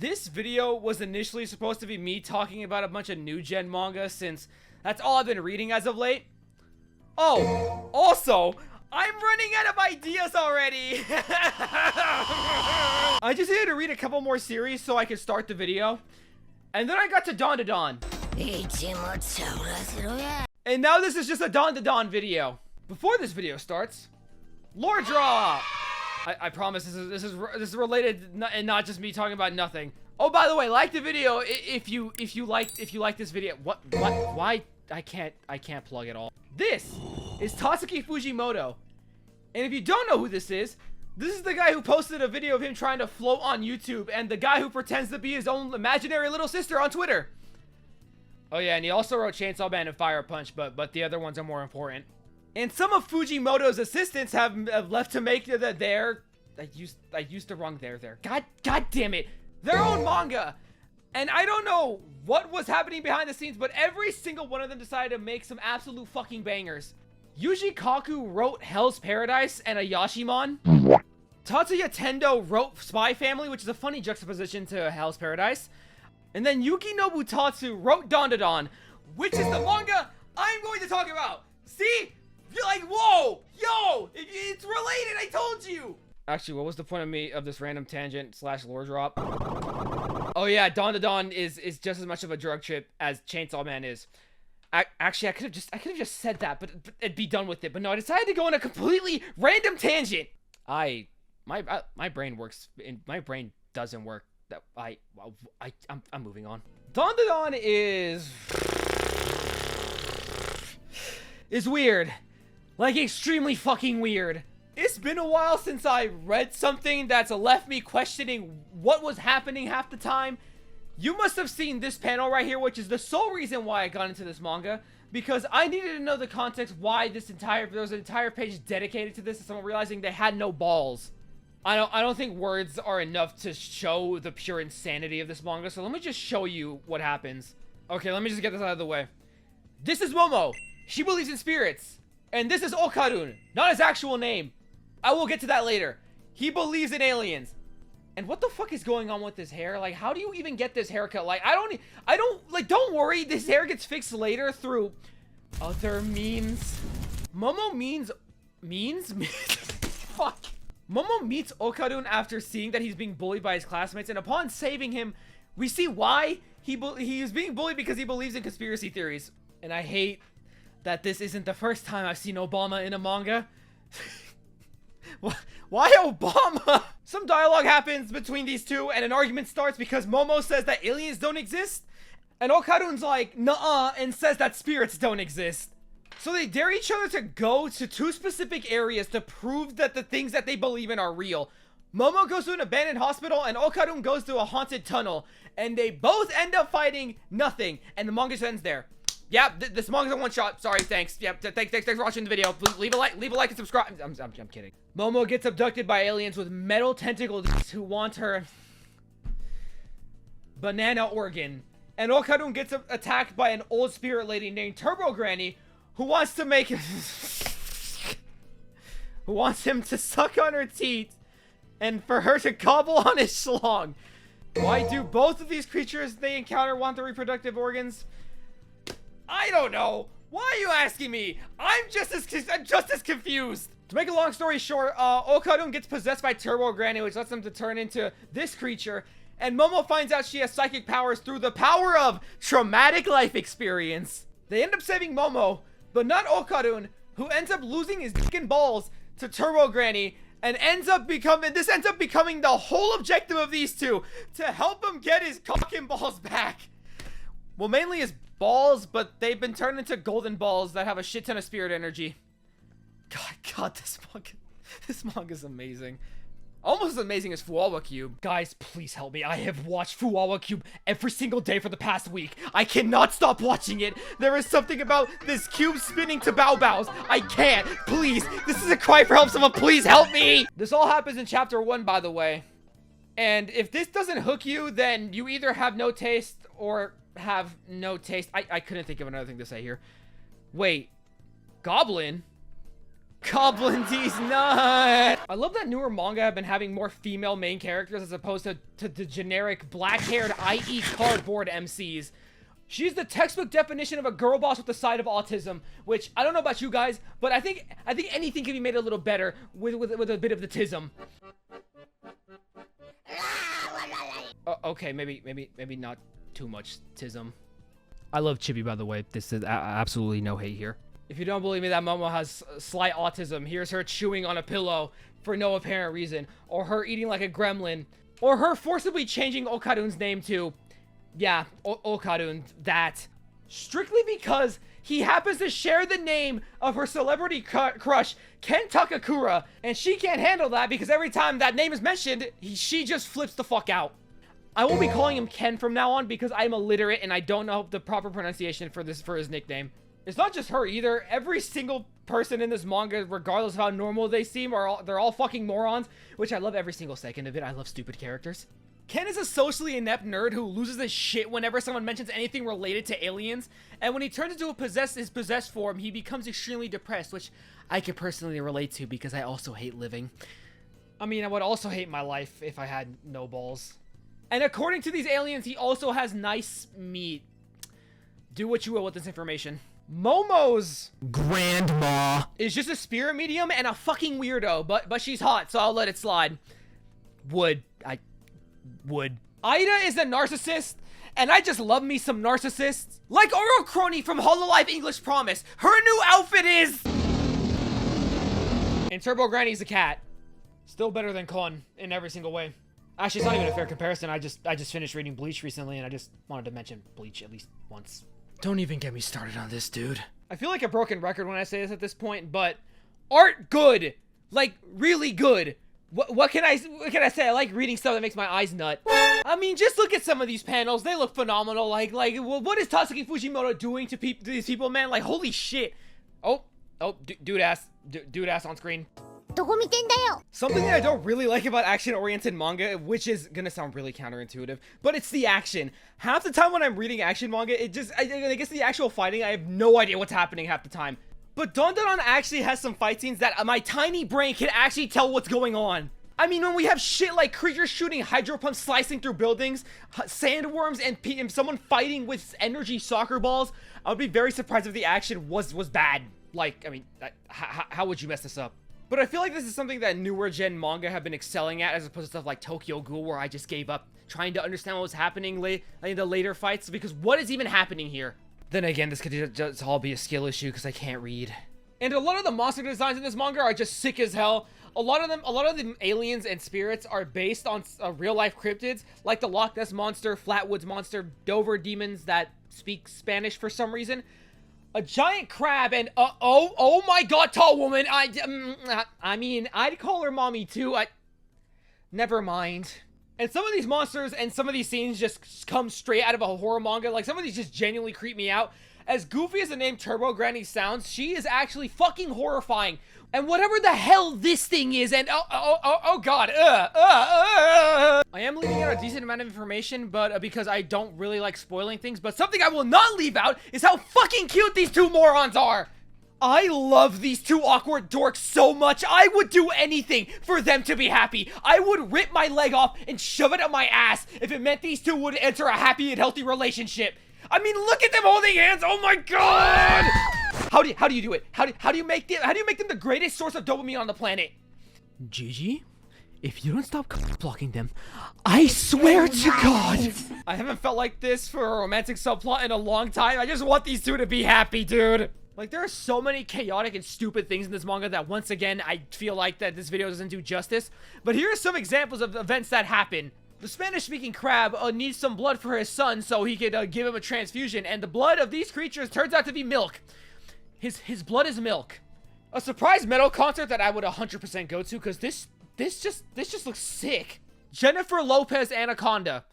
This video was initially supposed to be me talking about a bunch of new gen manga since that's all I've been reading as of late. Oh, also, I'm running out of ideas already. I just needed to read a couple more series so I could start the video. And then I got to Dandadan. And now this is just a Dandadan video. Before this video starts, lore drop. I promise this is related and not just me talking about nothing. Oh, by the way, like the video if you like this video. What? Why? I can't plug it all. This is Tatsuki Fujimoto. And if you don't know who this is the guy who posted a video of him trying to float on YouTube and the guy who pretends to be his own imaginary little sister on Twitter. Oh yeah, and he also wrote Chainsaw Man and Fire Punch, but the other ones are more important. And some of Fujimoto's assistants have left to make their I used the wrong there. God damn it. Their own manga. And I don't know what was happening behind the scenes, but every single one of them decided to make some absolute fucking bangers. Yuji Kaku wrote Hell's Paradise and Ayashimon. Tatsuya Tendo wrote Spy Family, which is a funny juxtaposition to Hell's Paradise. And then Yukinobu Tatsu wrote Dandadan, which is the manga I'm going to talk about. See? You're like, whoa, yo, it's related, I told you. Actually, what was the point of this random tangent / lore drop? Oh yeah, Dandadan is just as much of a drug trip as Chainsaw Man is. Actually, I could have just said that, but it'd be done with it. But no, I decided to go on a completely random tangent. My brain works, and my brain doesn't work. I'm moving on. Dandadan is weird. Like, extremely fucking weird. It's been a while since I read something that's left me questioning what was happening half the time. You must have seen this panel right here, which is the sole reason why I got into this manga, because I needed to know the context why there was an entire page dedicated to this, and someone realizing they had no balls. I don't think words are enough to show the pure insanity of this manga, so let me just show you what happens. Okay, let me just get this out of the way. This is Momo. She believes in spirits. And this is Okarun, not his actual name. I will get to that later. He believes in aliens. And what the fuck is going on with his hair? Like, how do you even get this haircut? Like, don't worry. This hair gets fixed later through other means. Momo means? Fuck. Momo meets Okarun after seeing that he's being bullied by his classmates. And upon saving him, we see why he is being bullied, because he believes in conspiracy theories. And I hate that this isn't the first time I've seen Obama in a manga. Why Obama? Some dialogue happens between these two and an argument starts because Momo says that aliens don't exist. And Okarun's like, nuh-uh, and says that spirits don't exist. So they dare each other to go to two specific areas to prove that the things that they believe in are real. Momo goes to an abandoned hospital and Okarun goes to a haunted tunnel. And they both end up fighting nothing. And the manga just ends there. Yeah, this manga's a one shot. Sorry, thanks. Yep, thanks for watching the video. Leave a like and subscribe. I'm kidding. Momo gets abducted by aliens with metal tentacles who want her banana organ. And Okarun gets attacked by an old spirit lady named Turbo Granny who wants to make who wants him to suck on her teeth and for her to gobble on his schlong. Why do both of these creatures they encounter want the reproductive organs? I don't know. Why are you asking me? I'm just as confused. To make a long story short, Okarun gets possessed by Turbo Granny, which lets him to turn into this creature. And Momo finds out she has psychic powers through the power of traumatic life experience. They end up saving Momo, but not Okarun, who ends up losing his dick and balls to Turbo Granny, and ends up becoming the whole objective of these two, to help him get his cock and balls back. Well, mainly his balls, but they've been turned into golden balls that have a shit ton of spirit energy. God, this manga's amazing. Almost as amazing as Fuawa Cube. Guys, please help me. I have watched Fuawa Cube every single day for the past week. I cannot stop watching it. There is something about this cube spinning to Bao Baos. I can't. Please. This is a cry for help. Someone please help me. This all happens in chapter 1, by the way. And if this doesn't hook you, then you either have no taste or have no taste. I couldn't think of another thing to say here. Wait. Goblin? Goblin-T's nut. I love that newer manga have been having more female main characters as opposed to the generic black-haired, i.e. cardboard MCs. She's the textbook definition of a girl boss with a side of autism, which I don't know about you guys, but I think anything can be made a little better with a bit of the tism. Okay, maybe not too much tism. I love Chibi, by the way. This is absolutely no hate here. If you don't believe me that Momo has slight autism, here's her chewing on a pillow for no apparent reason, or her eating like a gremlin, or her forcibly changing Okarun's name to, yeah, Okarun, that. Strictly because he happens to share the name of her celebrity crush, Ken Takakura, and she can't handle that because every time that name is mentioned, she just flips the fuck out. I won't be calling him Ken from now on because I'm illiterate and I don't know the proper pronunciation for his nickname. It's not just her either. Every single person in this manga, regardless of how normal they seem, they're all fucking morons, which I love every single second of it. I love stupid characters. Ken is a socially inept nerd who loses his shit whenever someone mentions anything related to aliens, and when he turns into his possessed form, he becomes extremely depressed, which I can personally relate to because I also hate living. I mean, I would also hate my life if I had no balls. And according to these aliens, he also has nice meat. Do what you will with this information. Momo's grandma is just a spirit medium and a fucking weirdo, but she's hot, so I'll let it slide. Would. Ida is a narcissist, and I just love me some narcissists. Like Oro Crony from Hololive English Promise. Her new outfit is... And Turbo Granny's a cat. Still better than Kon in every single way. Actually, it's not even a fair comparison. I just finished reading Bleach recently, and I just wanted to mention Bleach at least once. Don't even get me started on this, dude. I feel like a broken record when I say this at this point, but art good. Like, really good. What can I say? I like reading stuff that makes my eyes nut. I mean, just look at some of these panels. They look phenomenal. Like, what is Tatsuki Fujimoto doing to these people, man? Like, holy shit. Oh, dude ass on screen. Something that I don't really like about action-oriented manga, which is gonna sound really counterintuitive, but it's the action. Half the time when I'm reading action manga, I guess the actual fighting, I have no idea what's happening half the time. But Dandadan actually has some fight scenes that my tiny brain can actually tell what's going on. I mean, when we have shit like creatures shooting hydro pumps slicing through buildings, sandworms, and someone fighting with energy soccer balls, I would be very surprised if the action was bad. Like, I mean, how would you mess this up? But I feel like this is something that newer gen manga have been excelling at, as opposed to stuff like Tokyo Ghoul, where I just gave up trying to understand what was happening in the later fights, because what is even happening here? Then again, this could just all be a skill issue because I can't read. And a lot of the monster designs in this manga are just sick as hell. A lot of the aliens and spirits are based on real-life cryptids, like the Loch Ness Monster, Flatwoods Monster, Dover demons that speak Spanish for some reason. A giant crab and oh my god, tall woman. I mean, I'd call her mommy too. Never mind. And some of these monsters and some of these scenes just come straight out of a horror manga. Like, some of these just genuinely creep me out. As goofy as the name Turbo Granny sounds, she is actually fucking horrifying. And whatever the hell this thing is, and oh god, I am leaving out a decent amount of information, but because I don't really like spoiling things, but something I will not leave out is how fucking cute these two morons are. I love these two awkward dorks so much. I would do anything for them to be happy. I would rip my leg off and shove it up my ass if it meant these two would enter a happy and healthy relationship. I mean, look at them holding hands. Oh my god! How do you do it? How do you make them the greatest source of dopamine on the planet? Gigi, if you don't stop blocking them, I swear to God. I haven't felt like this for a romantic subplot in a long time. I just want these two to be happy, dude. Like, there are so many chaotic and stupid things in this manga that, once again, I feel like that this video doesn't do justice. But here are some examples of events that happen. The Spanish-speaking crab needs some blood for his son so he could give him a transfusion, and the blood of these creatures turns out to be milk. His blood is milk. A surprise metal concert that I would 100% go to, because this just looks sick. Jennifer Lopez Anaconda.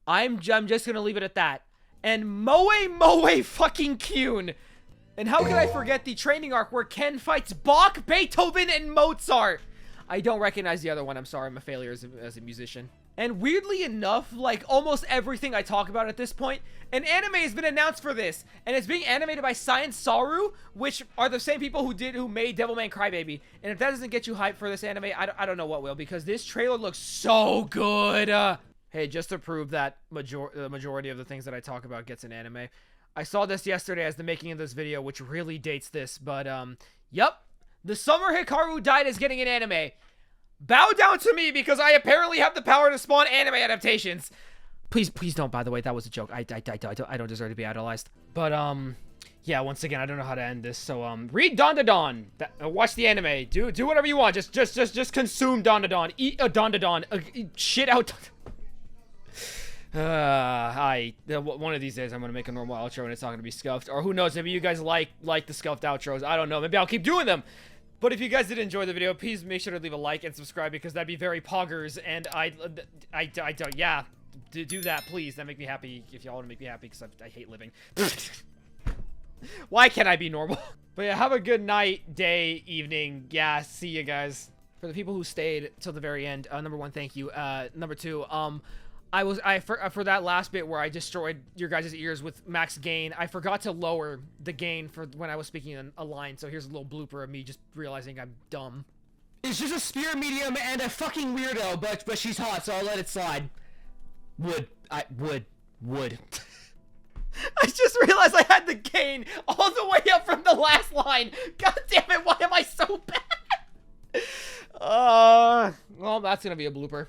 I'm just gonna leave it at that. And Moe fucking Kyun. And how could I forget the training arc where Ken fights Bach, Beethoven, and Mozart? I don't recognize the other one. I'm sorry. I'm a failure as a musician. And weirdly enough, like almost everything I talk about at this point, an anime has been announced for this, and it's being animated by Science Saru, which are the same people who made Devilman Crybaby. And if that doesn't get you hyped for this anime, I don't know what will, because this trailer looks so good. Hey, just to prove that the majority of the things that I talk about gets an anime, I saw this yesterday as the making of this video, which really dates this, but yep, the Summer Hikaru Died is getting an anime. Bow down to me because I apparently have the power to spawn anime adaptations. Please don't, by the way, that was a joke. I don't deserve to be idolized. But, yeah, once again, I don't know how to end this. So, read Dandadan. Watch the anime. Do whatever you want. Just consume Dandadan. Eat a Dandadan. Shit out. One of these days, I'm going to make a normal outro and it's not going to be scuffed. Or who knows, maybe you guys like the scuffed outros. I don't know. Maybe I'll keep doing them. But if you guys did enjoy the video, please make sure to leave a like and subscribe because that'd be very poggers. And yeah, do that, please. That make me happy if y'all want to make me happy because I hate living. Why can't I be normal? But yeah, have a good night, day, evening. Yeah, see you guys. For the people who stayed till the very end, number one, thank you. Number two, for that last bit where I destroyed your guys' ears with max gain, I forgot to lower the gain for when I was speaking a line, so here's a little blooper of me just realizing I'm dumb. It's just a spear medium and a fucking weirdo, but she's hot, so I'll let it slide. Wood. I just realized I had the gain all the way up from the last line. God damn it, why am I so bad? Well, that's gonna be a blooper.